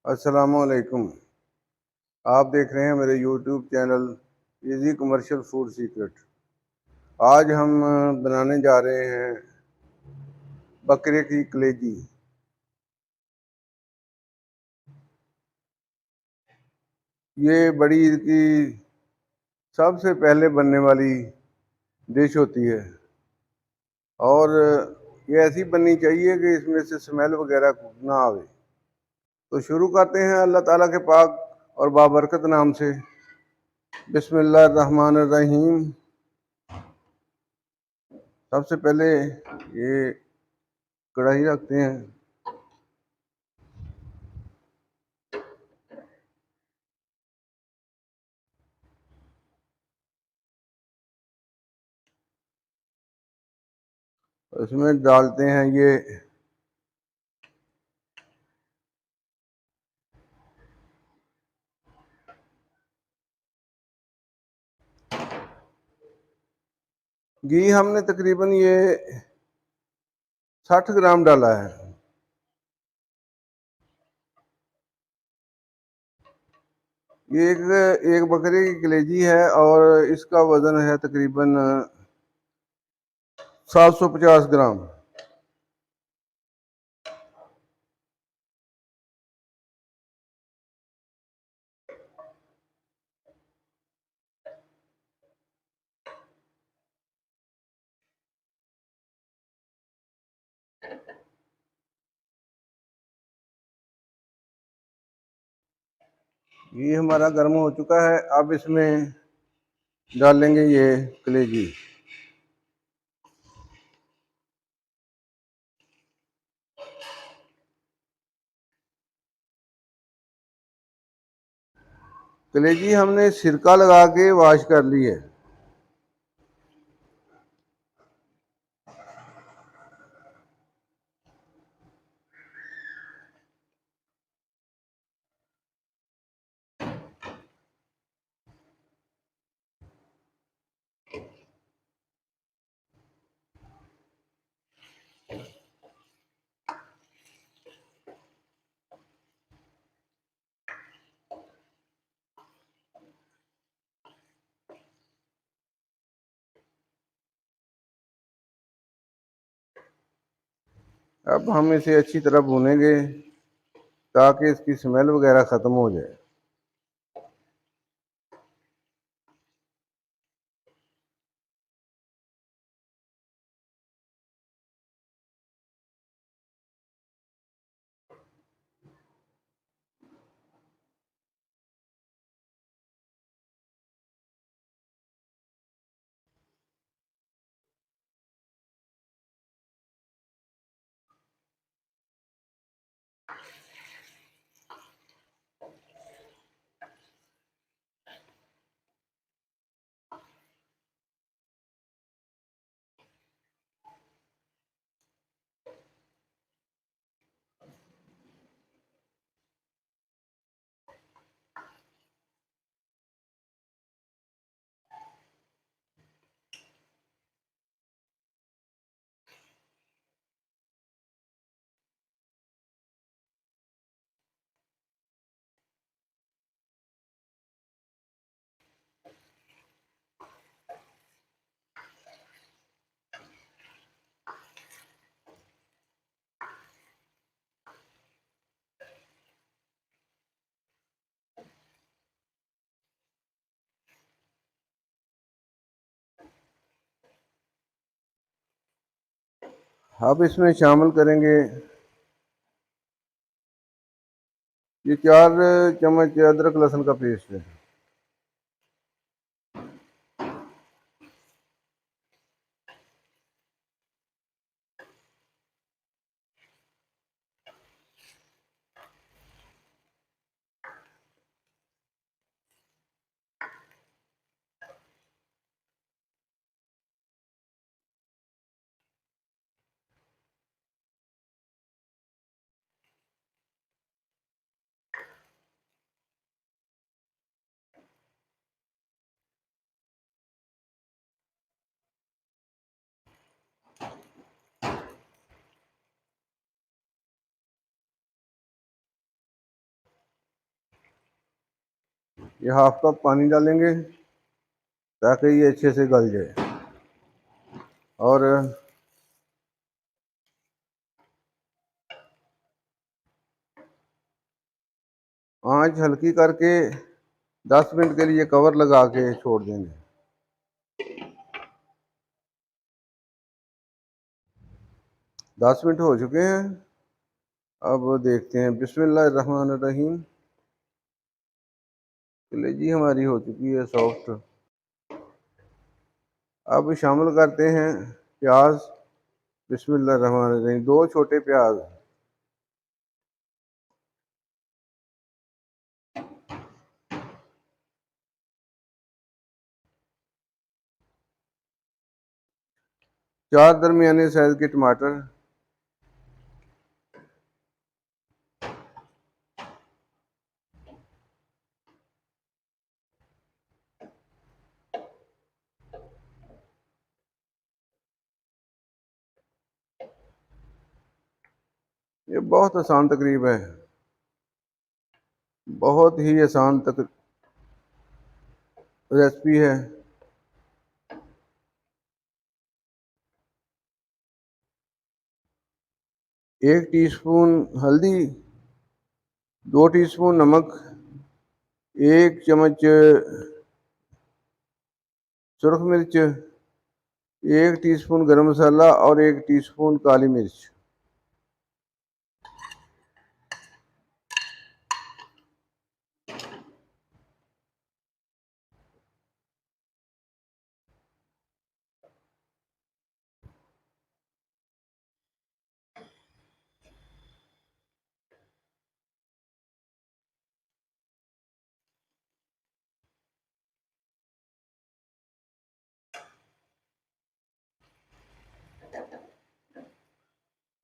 अस्सलामुअलैकुम। आप देख रहे हैं मेरे YouTube channel easy commercial food secret. आज हम बनाने जा रहे हैं बकरे की कलेजी। ये बड़ी ईद की सबसे पहले बनने वाली डिश होती है और ये ऐसी बननी चाहिए कि इसमें से स्मेल वगैरह ना आवे। तो शुरू करते हैं अल्लाह ताला के पाक और बाबरकत नाम से। बिस्मिल्लाह रहमान रहीम। सबसे पहले ये कढ़ाई रखते हैं। उसमें डालते हैं ये घी। हमने तकरीबन ये 60 ग्राम डाला है। ये एक बकरे की कलेजी है और इसका वजन है तकरीबन 750 ग्राम। ये हमारा गर्म हो चुका है। अब इसमें डालेंगे ये कलेजी। कलेजी हमने सिरका लगा के वॉश कर ली है। अब हम इसे अच्छी तरह भूनेंगे ताकि इसकी स्मेल वगैरह ख़त्म हो जाए। अब इसमें शामिल करेंगे ये 4 चम्मच अदरक लहसुन का पेस्ट है। ये हाफ कप पानी डालेंगे ताकि ये अच्छे से गल जाए। और आंच हल्की करके 10 मिनट के लिए कवर लगा के छोड़ देंगे। 10 मिनट हो चुके हैं। अब देखते हैं। बिस्मिल्लाहिर्रहमानिर्रहीम। कलेजी हमारी हो चुकी है सॉफ्ट। अब शामिल करते हैं प्याज। बिस्मिल्लाहिर्रहमानिर्रहीम। 2 छोटे प्याज। चार दरमियाने साइज के टमाटर। ये बहुत आसान तकरीब है, बहुत ही आसान रेसिपी है। 1 टीस्पून हल्दी, 2 टीस्पून नमक, 1 चम्मच सुरख मिर्च, 1 टीस्पून गरम मसाला और 1 टीस्पून काली मिर्च।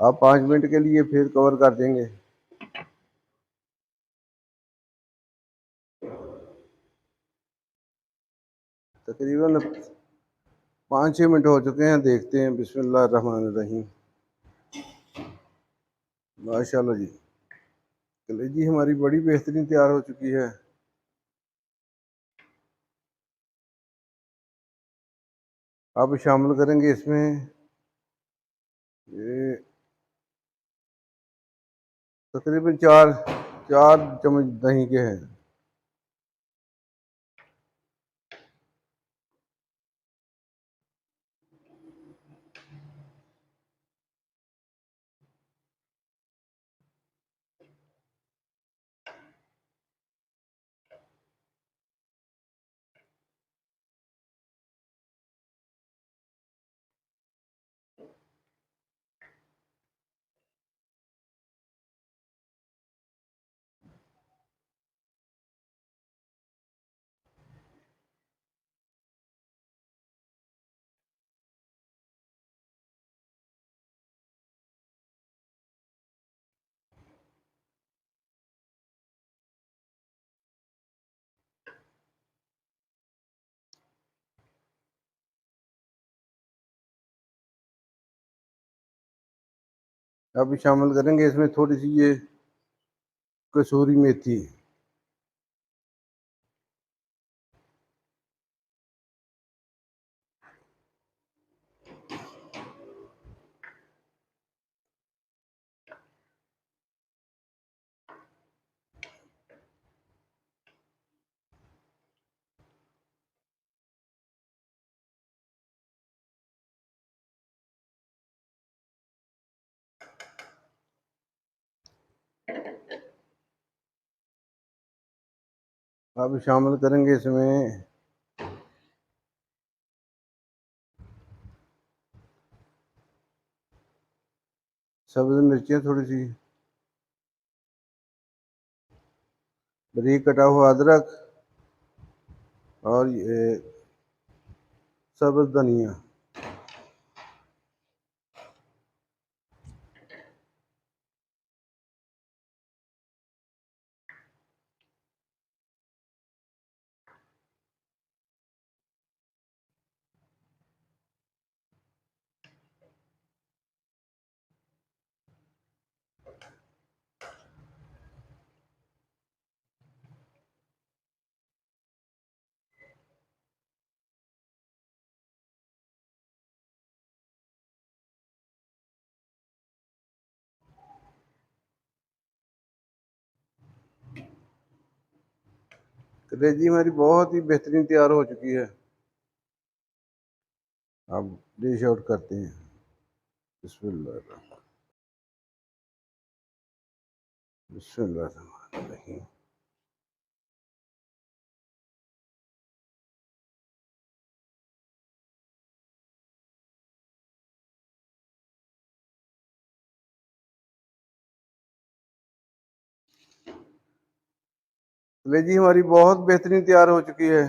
आप 5 मिनट के लिए फिर कवर कर देंगे। तकरीबन 5-6 मिनट हो चुके हैं। देखते हैं। बिस्मिल्लाहिर्रहमानिर्रहीम। माशाल्लाह जी, कलेजी हमारी बड़ी बेहतरीन तैयार हो चुकी है। अब शामिल करेंगे इसमें ये तकरीबन 4 चम्मच दही के हैं। अब शामिल करेंगे इसमें थोड़ी सी ये कसूरी मेथी। अब शामिल करेंगे इसमें सब्ज मिर्चियाँ थोड़ी सी, बारीक कटा हुआ अदरक और ये सब्ज धनिया। कलेजी हमारी बहुत ही बेहतरीन तैयार हो चुकी है। अब डिश आउट करते हैं। बिस्मिल्लाह बिस्मिल्लाह। कलेजी हमारी बहुत बेहतरीन तैयार हो चुकी है।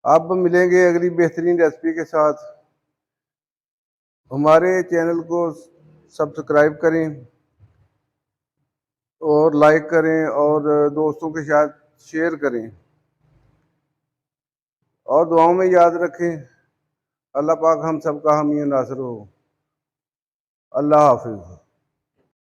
अब मिलेंगे अगली बेहतरीन रेसिपी के साथ। हमारे चैनल को सब्सक्राइब करें और लाइक करें और दोस्तों के साथ शेयर करें और दुआओं में याद रखें। अल्लाह पाक हम सबका हामी नासर हो। अल्लाह हाफिज़।